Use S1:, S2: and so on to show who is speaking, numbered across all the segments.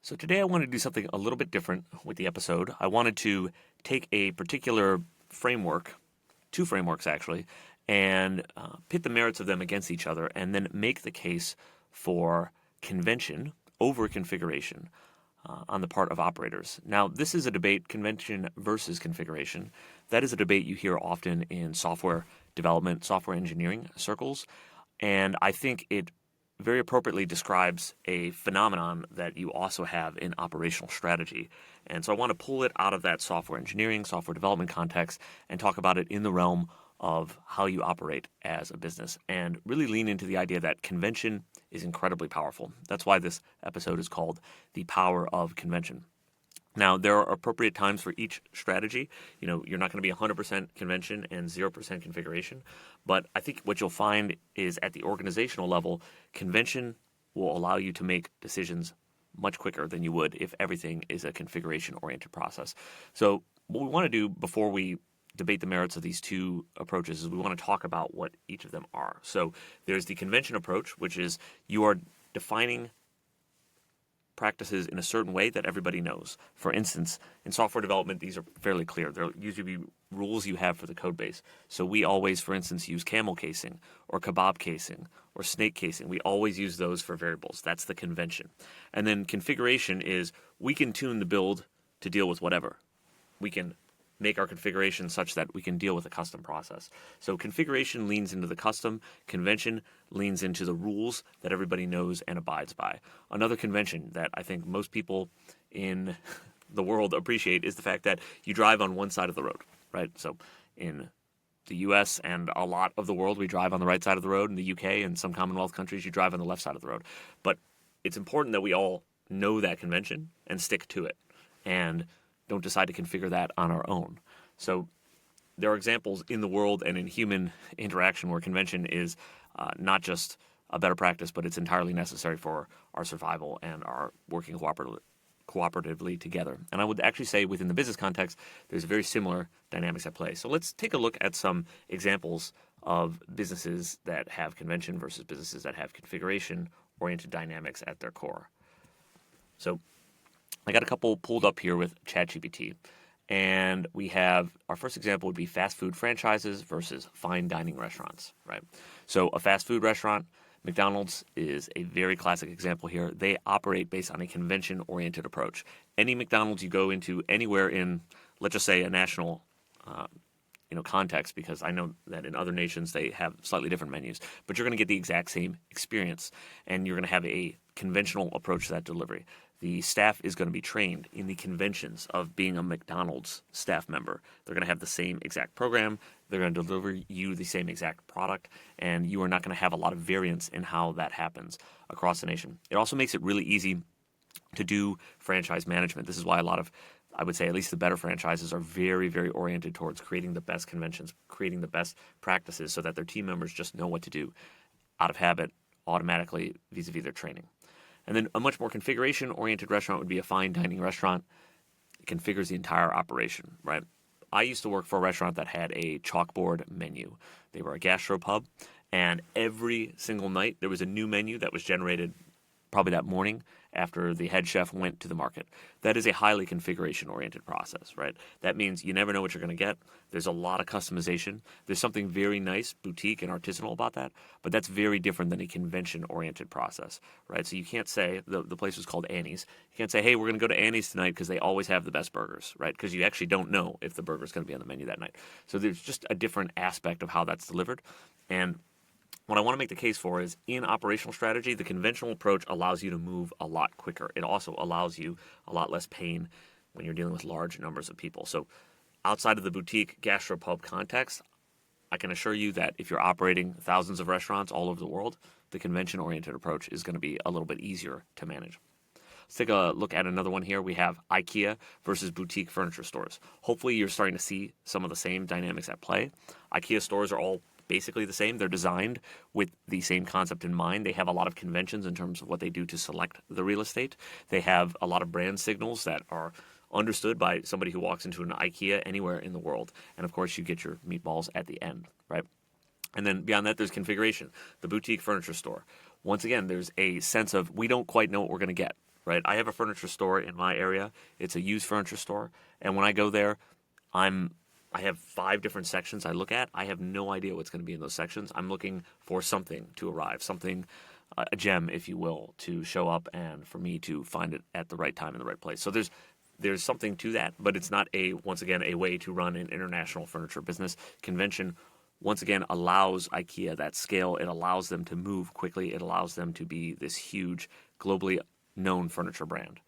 S1: So today I want to do something a little bit different with the episode. I wanted to take a particular framework, two frameworks actually, and pit the merits of them against each other and then make the case for convention over configuration on the part of operators. Now, this is a debate, convention versus configuration. That is a debate you hear often in software development, software engineering circles, and I think it very appropriately describes a phenomenon that you also have in operational strategy. And so I want to pull it out of that software engineering, software development context and talk about it in the realm of how you operate as a business and really lean into the idea that convention is incredibly powerful. That's why this episode is called The Power of Convention. Now, there are appropriate times for each strategy. You know, you're not going to be 100% convention and 0% configuration. But I think what you'll find is at the organizational level, convention will allow you to make decisions much quicker than you would if everything is a configuration-oriented process. So what we want to do before we debate the merits of these two approaches is we want to talk about what each of them are. So there's the convention approach, which is you are defining practices in a certain way that everybody knows. For instance, in software development, these are fairly clear. There usually be rules you have for the code base. So we always, for instance, use camel casing or kebab casing or snake casing. We always use those for variables. That's the convention. And then configuration is we can tune the build to deal with whatever. We can make our configuration such that we can deal with a custom process. So configuration leans into the custom, convention leans into the rules that everybody knows and abides by. Another convention that I think most people in the world appreciate is the fact that you drive on one side of the road, right? So in the US and a lot of the world, we drive on the right side of the road. In the UK and some Commonwealth countries, you drive on the left side of the road. But it's important that we all know that convention and stick to it. And don't decide to configure that on our own. So there are examples in the world and in human interaction where convention is not just a better practice, but it's entirely necessary for our survival and our working cooperatively together. And I would actually say within the business context, there's very similar dynamics at play. So let's take a look at some examples of businesses that have convention versus businesses that have configuration-oriented dynamics at their core. So I got a couple pulled up here with ChatGPT. And we have, our first example would be fast food franchises versus fine dining restaurants, right? So a fast food restaurant, McDonald's is a very classic example here. They operate based on a convention-oriented approach. Any McDonald's you go into anywhere in, let's just say, a national context, because I know that in other nations they have slightly different menus, but you're going to get the exact same experience, and you're going to have a conventional approach to that delivery. The staff is going to be trained in the conventions of being a McDonald's staff member. They're going to have the same exact program. They're going to deliver you the same exact product, and you are not going to have a lot of variance in how that happens across the nation. It also makes it really easy to do franchise management. This is why a lot of, I would say at least the better franchises are very, very oriented towards creating the best conventions, creating the best practices so that their team members just know what to do out of habit automatically vis-a-vis their training. And then a much more configuration-oriented restaurant would be a fine dining restaurant. It configures the entire operation, right? I used to work for a restaurant that had a chalkboard menu. They were a gastropub, and every single night there was a new menu that was generated probably that morning after the head chef went to the market. That is a highly configuration-oriented process, right? That means you never know what you're going to get. There's a lot of customization. There's something very nice, boutique, and artisanal about that, but that's very different than a convention-oriented process, right? So you can't say, the place was called Annie's. You can't say, hey, we're going to go to Annie's tonight because they always have the best burgers, right? Because you actually don't know if the burger's going to be on the menu that night. So there's just a different aspect of how that's delivered. And what I want to make the case for is in operational strategy, the conventional approach allows you to move a lot quicker. It also allows you a lot less pain when you're dealing with large numbers of people. So outside of the boutique gastropub context, I can assure you that if you're operating thousands of restaurants all over the world, the convention-oriented approach is going to be a little bit easier to manage. Let's take a look at another one here. We have IKEA versus boutique furniture stores. Hopefully you're starting to see some of the same dynamics at play. IKEA stores are all basically the same. They're designed with the same concept in mind. They have a lot of conventions in terms of what they do to select the real estate. They have a lot of brand signals that are understood by somebody who walks into an IKEA anywhere in the world. And of course, you get your meatballs at the end, right? And then beyond that, there's configuration. The boutique furniture store. Once again, there's a sense of we don't quite know what we're going to get. right? I have a furniture store in my area. It's a used furniture store. And when I go there, I have 5 different sections I look at. I have no idea what's going to be in those sections. I'm looking for something to arrive, something, a gem, if you will, to show up and for me to find it at the right time in the right place. So there's something to that, but it's not once again, a way to run an international furniture business. Convention, once again, allows IKEA that scale. It allows them to move quickly. It allows them to be this huge, globally known furniture brand.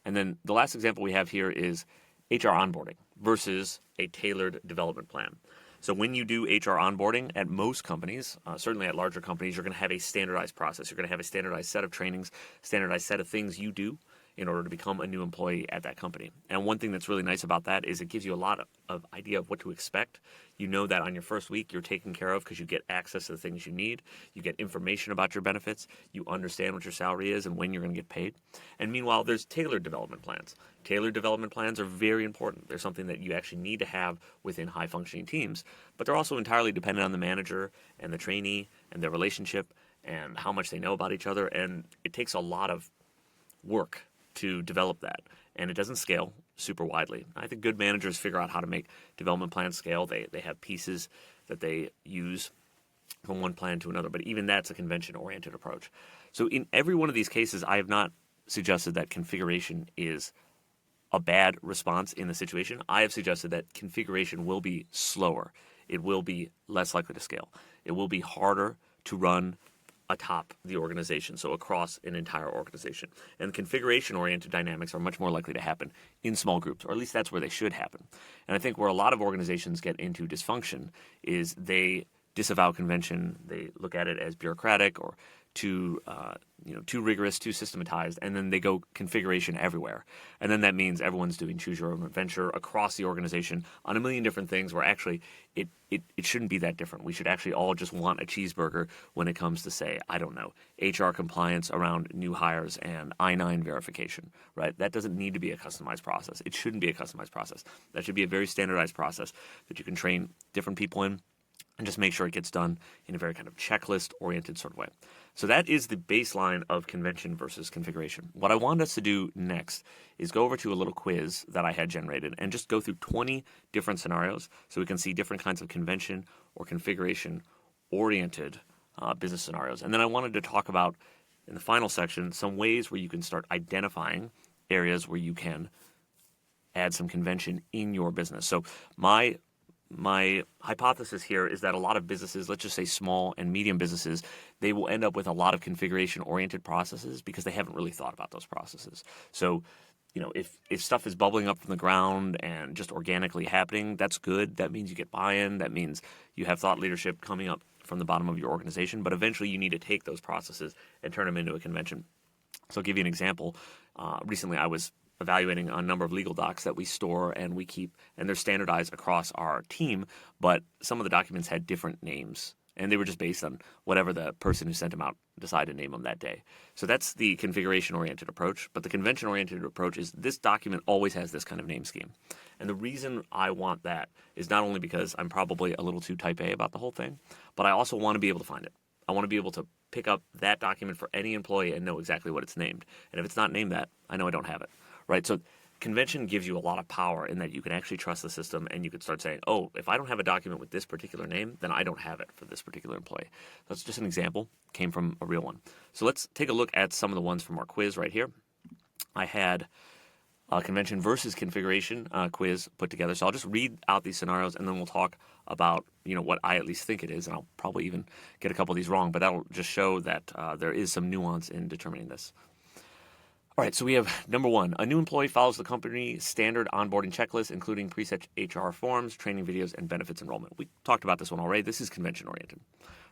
S1: And then the last example we have here is HR onboarding versus a tailored development plan. So when you do HR onboarding at most companies, certainly at larger companies, you're going to have a standardized process. You're going to have a standardized set of trainings, standardized set of things you do in order to become a new employee at that company. And one thing that's really nice about that is it gives you a lot of idea of what to expect. You know that on your first week you're taken care of because you get access to the things you need. You get information about your benefits. You understand what your salary is and when you're going to get paid. And meanwhile, there's tailored development plans. Tailored development plans are very important. They're something that you actually need to have within high-functioning teams. But they're also entirely dependent on the manager and the trainee and their relationship and how much they know about each other. And it takes a lot of work to develop that, and it doesn't scale super widely. I think good managers figure out how to make development plans scale. They have pieces that they use from one plan to another, but even that's a convention-oriented approach. So in every one of these cases, I have not suggested that configuration is a bad response in the situation. I have suggested that configuration will be slower. It will be less likely to scale. It will be harder to run atop the organization, so across an entire organization. And configuration-oriented dynamics are much more likely to happen in small groups, or at least that's where they should happen. And I think where a lot of organizations get into dysfunction is they disavow convention. They look at it as bureaucratic or too rigorous, too systematized, and then they go configuration everywhere. And then that means everyone's doing choose your own adventure across the organization on a million different things where actually it shouldn't be that different. We should actually all just want a cheeseburger when it comes to, say, I don't know, HR compliance around new hires and I-9 verification, right? That doesn't need to be a customized process. It shouldn't be a customized process. That should be a very standardized process that you can train different people in and just make sure it gets done in a very kind of checklist-oriented sort of way. So that is the baseline of convention versus configuration. What I want us to do next is go over to a little quiz that I had generated and just go through 20 different scenarios so we can see different kinds of convention or configuration-oriented business scenarios. And then I wanted to talk about, in the final section, some ways where you can start identifying areas where you can add some convention in your business. So my hypothesis here is that a lot of businesses, let's just say small and medium businesses, they will end up with a lot of configuration-oriented processes because they haven't really thought about those processes. So, if stuff is bubbling up from the ground and just organically happening, that's good. That means you get buy-in. That means you have thought leadership coming up from the bottom of your organization. But eventually you need to take those processes and turn them into a convention. So I'll give you an example. Recently I was evaluating a number of legal docs that we store and we keep, and they're standardized across our team, but some of the documents had different names, and they were just based on whatever the person who sent them out decided to name them that day. So that's the configuration-oriented approach, but the convention-oriented approach is this document always has this kind of name scheme. And the reason I want that is not only because I'm probably a little too type A about the whole thing, but I also want to be able to find it. I want to be able to pick up that document for any employee and know exactly what it's named. And if it's not named that, I know I don't have it. Right, so convention gives you a lot of power in that you can actually trust the system and you could start saying, oh, if I don't have a document with this particular name, then I don't have it for this particular employee. That's just an example, came from a real one. So let's take a look at some of the ones from our quiz right here. I had a convention versus configuration quiz put together. So I'll just read out these scenarios and then we'll talk about what I at least think it is. And I'll probably even get a couple of these wrong, but that'll just show that there is some nuance in determining this. All right, so we have number 1. A new employee follows the company standard onboarding checklist, including preset HR forms, training videos, and benefits enrollment. We talked about this one already. This is convention-oriented,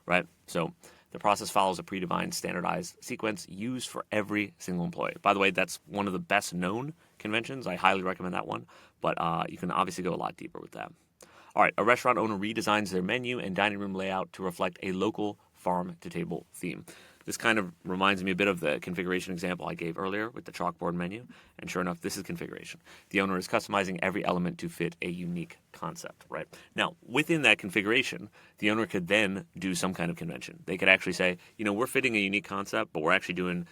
S1: right? So the process follows a predefined standardized sequence used for every single employee. By the way, that's one of the best known conventions. I highly recommend that one, but you can obviously go a lot deeper with that. All right, a restaurant owner redesigns their menu and dining room layout to reflect a local farm-to-table theme. This kind of reminds me a bit of the configuration example I gave earlier with the chalkboard menu. And sure enough, this is configuration. The owner is customizing every element to fit a unique concept, right? Now, within that configuration, the owner could then do some kind of convention. They could actually say, we're fitting a unique concept, but we're actually doing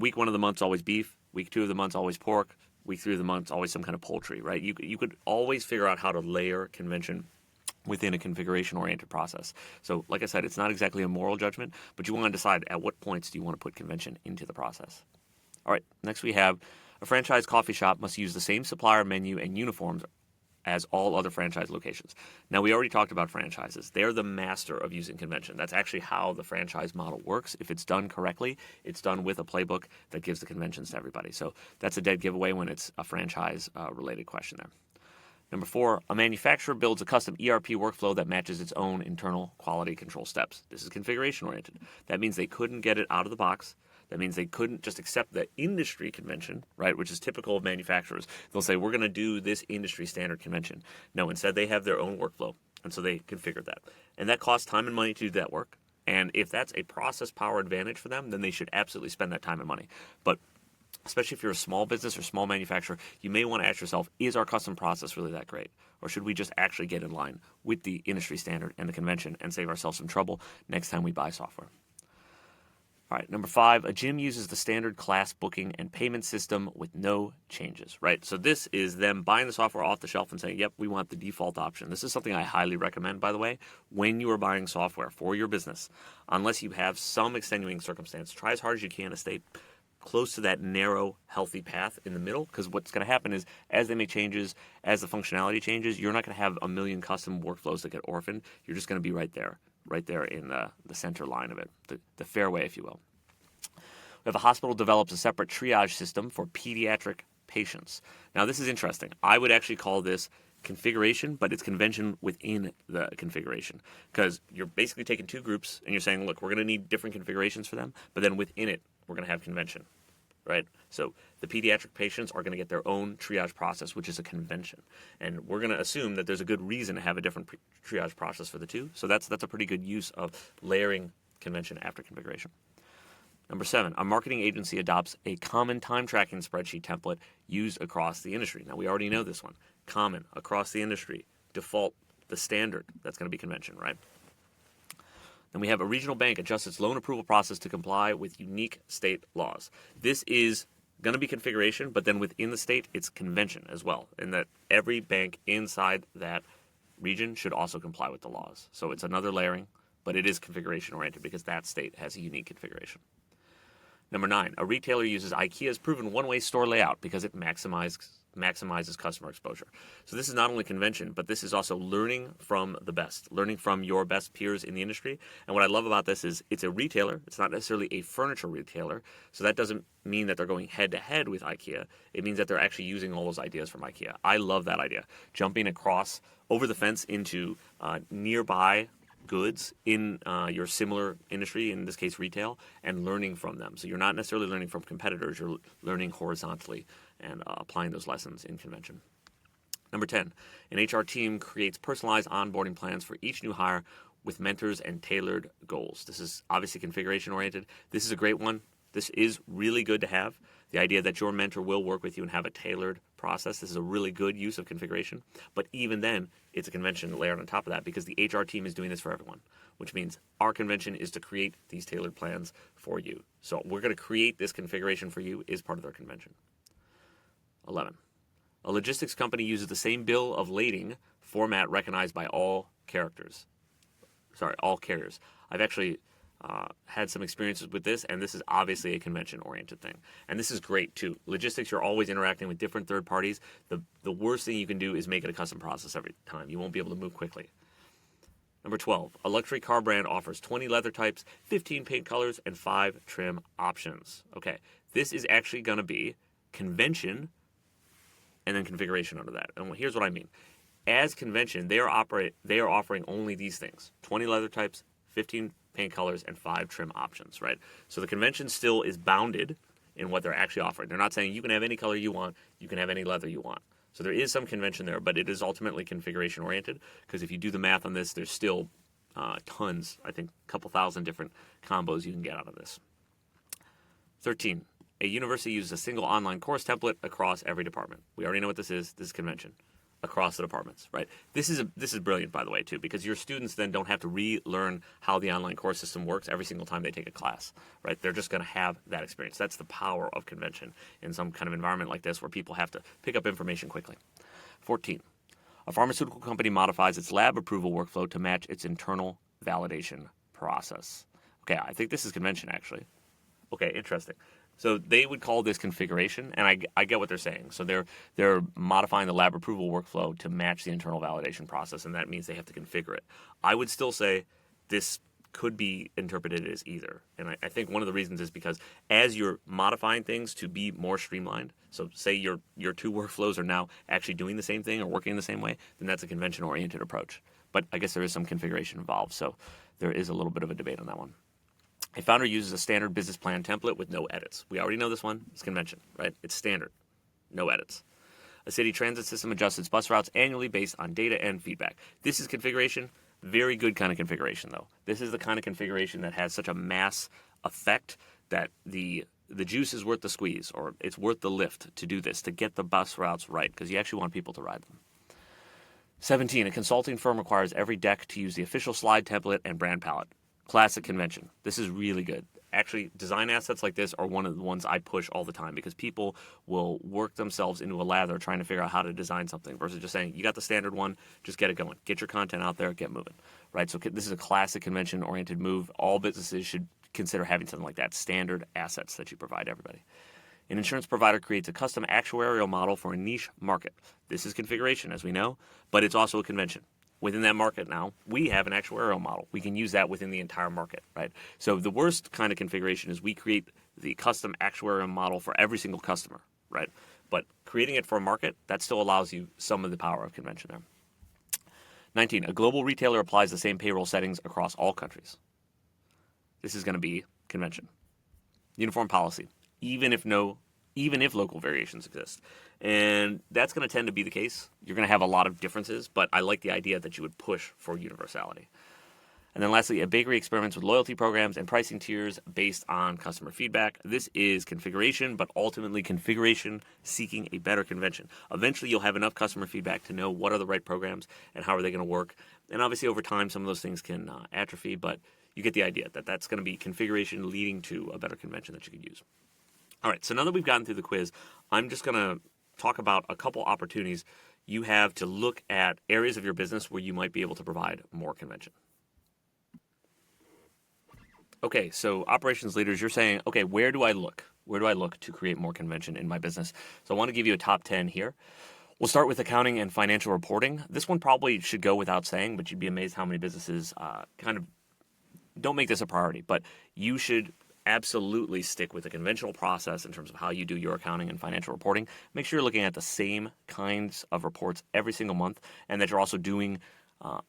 S1: week 1 of the month's always beef, week 2 of the month's always pork, week 3 of the month's always some kind of poultry, right? You could always figure out how to layer convention within a configuration-oriented process. So like I said, it's not exactly a moral judgment, but you want to decide at what points do you want to put convention into the process. All right, next we have a franchise coffee shop must use the same supplier menu and uniforms as all other franchise locations. Now, we already talked about franchises. They're the master of using convention. That's actually how the franchise model works. If it's done correctly, it's done with a playbook that gives the conventions to everybody. So that's a dead giveaway when it's a franchise-related question there. Number 4, a manufacturer builds a custom ERP workflow that matches its own internal quality control steps. This is configuration-oriented. That means they couldn't get it out of the box. That means they couldn't just accept the industry convention, right, which is typical of manufacturers. They'll say, we're going to do this industry standard convention. No, instead they have their own workflow, and so they configure that. And that costs time and money to do that work. And if that's a process power advantage for them, then they should absolutely spend that time and money. But especially if you're a small business or small manufacturer, you may want to ask yourself, is our custom process really that great? Or should we just actually get in line with the industry standard and the convention and save ourselves some trouble next time we buy software? All right, number 5, a gym uses the standard class booking and payment system with no changes, right? So this is them buying the software off the shelf and saying, yep, we want the default option. This is something I highly recommend, by the way, when you are buying software for your business. Unless you have some extenuating circumstance, try as hard as you can to stay close to that narrow, healthy path in the middle, because what's going to happen is as they make changes, as the functionality changes, you're not going to have a million custom workflows that get orphaned. You're just going to be right there in the center line of it, the fairway, if you will. If a hospital develops a separate triage system for pediatric patients. Now, this is interesting. I would actually call this configuration, but it's convention within the configuration, because you're basically taking two groups and you're saying, look, we're going to need different configurations for them, but then within it, we're going to have convention, right? So the pediatric patients are going to get their own triage process, which is a convention. And we're going to assume that there's a good reason to have a different triage process for the two. So that's a pretty good use of layering convention after configuration. Number 7, a marketing agency adopts a common time tracking spreadsheet template used across the industry. Now, we already know this one. Common, across the industry, default, the standard. That's going to be convention, right? Then we have a regional bank adjusts its loan approval process to comply with unique state laws. This is going to be configuration, but then within the state, it's convention as well, in that every bank inside that region should also comply with the laws. So it's another layering, but it is configuration oriented because that state has a unique configuration. Number 9, a retailer uses IKEA's proven one-way store layout because it maximizes customer exposure. So this is not only convention, but this is also learning from the best, learning from your best peers in the industry. And what I love about this is it's a retailer. It's not necessarily a furniture retailer. So that doesn't mean that they're going head-to-head with IKEA. It means that they're actually using all those ideas from IKEA. I love that idea. Jumping across over the fence into nearby goods in your similar industry, in this case retail, and learning from them. So you're not necessarily learning from competitors, you're learning horizontally and applying those lessons in convention. Number 10, an HR team creates personalized onboarding plans for each new hire with mentors and tailored goals. This is obviously configuration oriented. This is a great one. This is really good to have. The idea that your mentor will work with you and have a tailored process. This is a really good use of configuration. But even then, it's a convention layered on top of that because the HR team is doing this for everyone, which means our convention is to create these tailored plans for you. So we're going to create this configuration for you is part of their convention. 11. A logistics company uses the same bill of lading format recognized by all carriers. I've actually had some experiences with this, and this is obviously a convention-oriented thing. And this is great, too. Logistics, you're always interacting with different third parties. The worst thing you can do is make it a custom process every time. You won't be able to move quickly. Number 12, a luxury car brand offers 20 leather types, 15 paint colors, and 5 trim options. Okay, this is actually going to be convention and then configuration under that. And here's what I mean. As convention, they are offering only these things: 20 leather types, 15 paint colors, and 5 trim options, right? So the convention still is bounded in what they're actually offering. They're not saying you can have any color you want, you can have any leather you want. So there is some convention there, but it is ultimately configuration oriented, because if you do the math on this, there's still tons, I think a couple thousand different combos you can get out of this. 13, a university uses a single online course template across every department. We already know what this is. This is convention. across the departments, right? This is brilliant, by the way, too, because your students then don't have to relearn how the online course system works every single time they take a class, right? They're just going to have that experience. That's the power of convention in some kind of environment like this where people have to pick up information quickly. 14. A pharmaceutical company modifies its lab approval workflow to match its internal validation process. Okay, I think this is convention, actually. Okay, interesting. So they would call this configuration, and I get what they're saying. So they're modifying the lab approval workflow to match the internal validation process, and that means they have to configure it. I would still say this could be interpreted as either. And I think one of the reasons is because as you're modifying things to be more streamlined, so say your two workflows are now actually doing the same thing or working the same way, then that's a convention-oriented approach. But I guess there is some configuration involved, so there is a little bit of a debate on that one. A founder uses a standard business plan template with no edits. We already know this one. It's convention, right? It's standard. No edits. A city transit system adjusts its bus routes annually based on data and feedback. This is configuration. Very good kind of configuration, though. This is the kind of configuration that has such a mass effect that the juice is worth the squeeze, or it's worth the lift to do this, to get the bus routes right, because you actually want people to ride them. 17. A consulting firm requires every deck to use the official slide template and brand palette. Classic convention. This is really good. Actually, design assets like this are one of the ones I push all the time because people will work themselves into a lather trying to figure out how to design something versus just saying, you got the standard one, just get it going. Get your content out there, get moving. Right? So this is a classic convention-oriented move. All businesses should consider having something like that, standard assets that you provide everybody. An insurance provider creates a custom actuarial model for a niche market. This is configuration, as we know, but it's also a convention. Within that market now, we have an actuarial model. We can use that within the entire market, right? So the worst kind of configuration is we create the custom actuarial model for every single customer, right? But creating it for a market, that still allows you some of the power of convention there. 19, a global retailer applies the same payroll settings across all countries. This is going to be convention. Uniform policy, even if local variations exist. And that's going to tend to be the case. You're going to have a lot of differences, but I like the idea that you would push for universality. And then lastly, a bakery experiments with loyalty programs and pricing tiers based on customer feedback. This is configuration, but ultimately configuration seeking a better convention. Eventually, you'll have enough customer feedback to know what are the right programs and how are they going to work. And obviously, over time, some of those things can atrophy, but you get the idea that that's going to be configuration leading to a better convention that you could use. All right, so now that we've gotten through the quiz, I'm just going to talk about a couple opportunities you have to look at areas of your business where you might be able to provide more convention. Okay, so operations leaders, you're saying, okay, where do I look? Where do I look to create more convention in my business? So I want to give you a top 10 here. We'll start with accounting and financial reporting. This one probably should go without saying, but you'd be amazed how many businesses kind of don't make this a priority. But you should absolutely stick with the conventional process in terms of how you do your accounting and financial reporting. Make sure you're looking at the same kinds of reports every single month and that you're also doing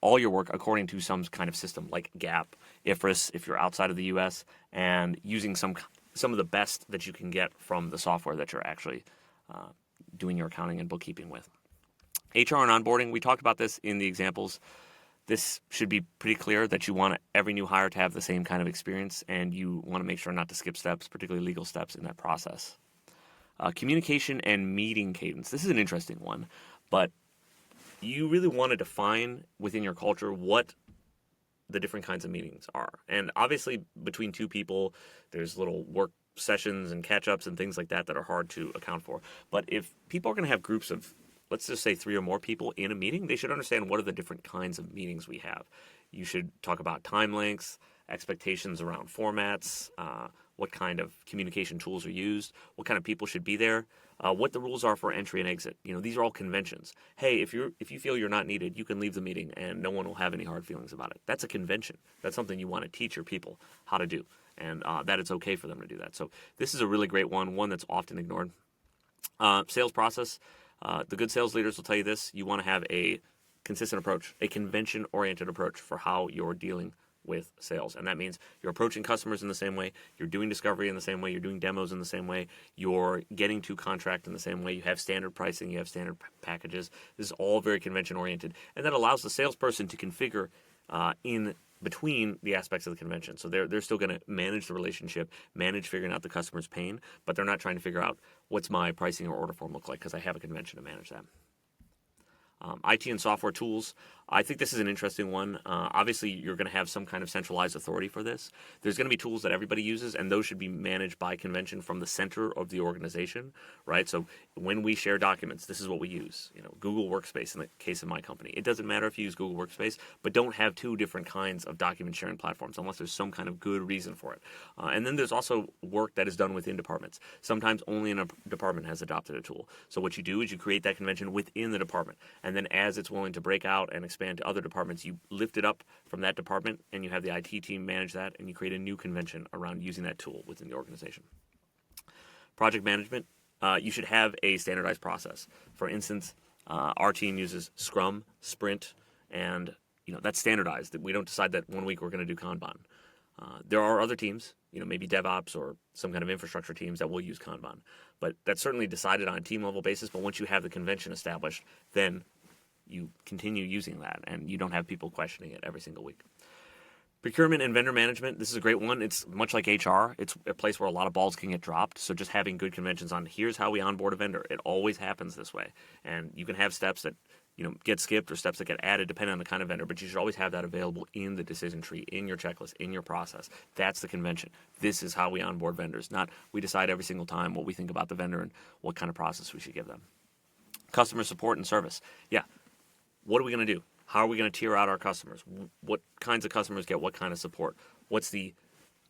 S1: all your work according to some kind of system like GAAP, IFRS if you're outside of the U.S., and using some of the best that you can get from the software that you're actually doing your accounting and bookkeeping with. HR and onboarding, we talked about this in the examples. This should be pretty clear that you want every new hire to have the same kind of experience, and you want to make sure not to skip steps, particularly legal steps in that process. Communication and meeting cadence. This is an interesting one, but you really want to define within your culture what the different kinds of meetings are. And obviously, between two people, there's little work sessions and catch-ups and things like that that are hard to account for. But if people are going to have groups of, let's just say 3 or more people in a meeting, they should understand what are the different kinds of meetings we have. You should talk about time lengths, expectations around formats, what kind of communication tools are used, what kind of people should be there, what the rules are for entry and exit. These are all conventions. Hey, if you feel you're not needed, you can leave the meeting and no one will have any hard feelings about it. That's a convention. That's something you want to teach your people how to do, and that it's okay for them to do that. So this is a really great one that's often ignored. Sales process. The good sales leaders will tell you this. You want to have a consistent approach, a convention-oriented approach for how you're dealing with sales. And that means you're approaching customers in the same way, you're doing discovery in the same way, you're doing demos in the same way, you're getting to contract in the same way, you have standard pricing, you have standard packages. This is all very convention-oriented. And that allows the salesperson to configure in between the aspects of the convention. So they're still going to manage the relationship, manage figuring out the customer's pain, but they're not trying to figure out what's my pricing or order form look like because I have a convention to manage that. IT and software tools. I think this is an interesting one. Obviously, you're going to have some kind of centralized authority for this. There's going to be tools that everybody uses, and those should be managed by convention from the center of the organization, right? So when we share documents, this is what we use. Google Workspace in the case of my company. It doesn't matter if you use Google Workspace, but don't have two different kinds of document sharing platforms unless there's some kind of good reason for it. And then there's also work that is done within departments. Sometimes only a department has adopted a tool. So what you do is you create that convention within the department, and then as it's willing to break out and expand to other departments, you lift it up from that department, and you have the IT team manage that, and you create a new convention around using that tool within the organization. Project management, you should have a standardized process. For instance, our team uses Scrum, Sprint, and that's standardized. We don't decide that one week we're going to do Kanban. There are other teams, maybe DevOps or some kind of infrastructure teams that will use Kanban. But that's certainly decided on a team level basis. But once you have the convention established, then you continue using that, and you don't have people questioning it every single week. Procurement and vendor management, this is a great one. It's much like HR. It's a place where a lot of balls can get dropped. So just having good conventions on here's how we onboard a vendor. It always happens this way. And you can have steps that get skipped or steps that get added depending on the kind of vendor, but you should always have that available in the decision tree, in your checklist, in your process. That's the convention. This is how we onboard vendors, not we decide every single time what we think about the vendor and what kind of process we should give them. Customer support and service. Yeah. What are we going to do? How are we going to tier out our customers? What kinds of customers get what kind of support? What's the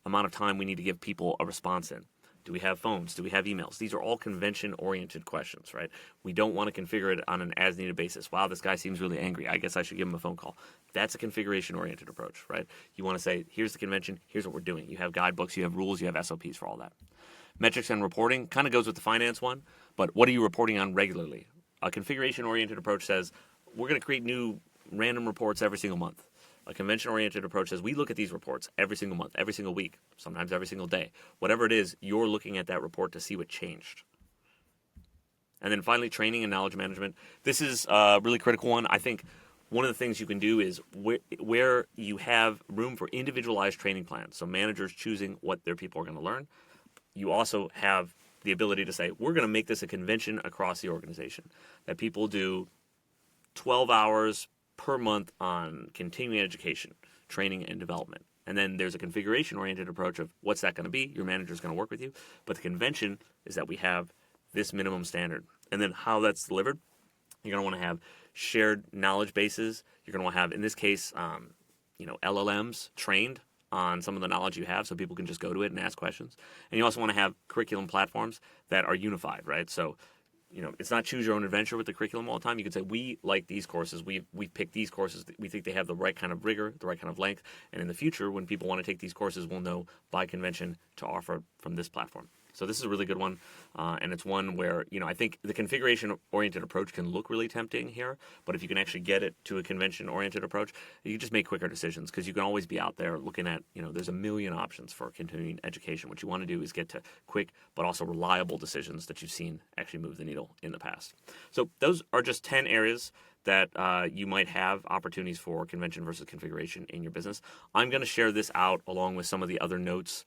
S1: amount of time we need to give people a response in? Do we have phones? Do we have emails? These are all convention-oriented questions, right? We don't want to configure it on an as-needed basis. Wow, this guy seems really angry. I guess I should give him a phone call. That's a configuration-oriented approach, right? You want to say, here's the convention, here's what we're doing. You have guidebooks, you have rules, you have SOPs for all that. Metrics and reporting kind of goes with the finance one, but what are you reporting on regularly? A configuration-oriented approach says, we're going to create new random reports every single month. A convention-oriented approach says we look at these reports every single month, every single week, sometimes every single day. Whatever it is, you're looking at that report to see what changed. And then finally, training and knowledge management. This is a really critical one. I think one of the things you can do is where you have room for individualized training plans, so managers choosing what their people are going to learn, you also have the ability to say, we're going to make this a convention across the organization, that people do 12 hours per month on continuing education, training, and development. And then there's a configuration-oriented approach of what's that going to be? Your manager's going to work with you. But the convention is that we have this minimum standard. And then how that's delivered, you're going to want to have shared knowledge bases. You're going to want to have, in this case, LLMs trained on some of the knowledge you have so people can just go to it and ask questions. And you also want to have curriculum platforms that are unified, right? So it's not choose your own adventure with the curriculum all the time. You can say, we like these courses. We've picked these courses. We think they have the right kind of rigor, the right kind of length. And in the future, when people want to take these courses, we'll know by convention to offer from this platform. So this is a really good one. And it's one where, I think the configuration-oriented approach can look really tempting here. But if you can actually get it to a convention-oriented approach, you just make quicker decisions because you can always be out there looking at, there's a million options for continuing education. What you want to do is get to quick but also reliable decisions that you've seen actually move the needle in the past. So those are just 10 areas that you might have opportunities for convention versus configuration in your business. I'm going to share this out along with some of the other notes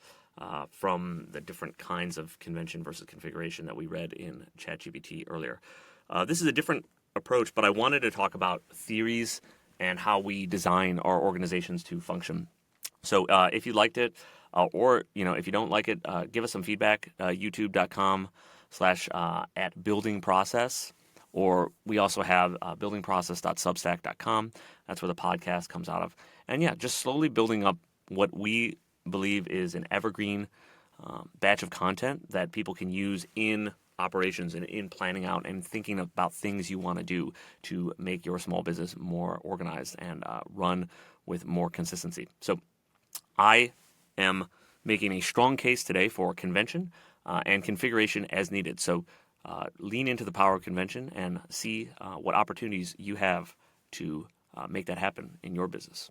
S1: from the different kinds of convention versus configuration that we read in ChatGPT earlier. This is a different approach, but I wanted to talk about theories and how we design our organizations to function. So if you liked it, or if you don't like it, give us some feedback. YouTube.com/@buildingprocess, or we also have buildingprocess.substack.com. That's where the podcast comes out of. And yeah, just slowly building up what we believe is an evergreen batch of content that people can use in operations and in planning out and thinking about things you want to do to make your small business more organized and run with more consistency. So I am making a strong case today for convention and configuration as needed. So lean into the power of convention and see what opportunities you have to make that happen in your business.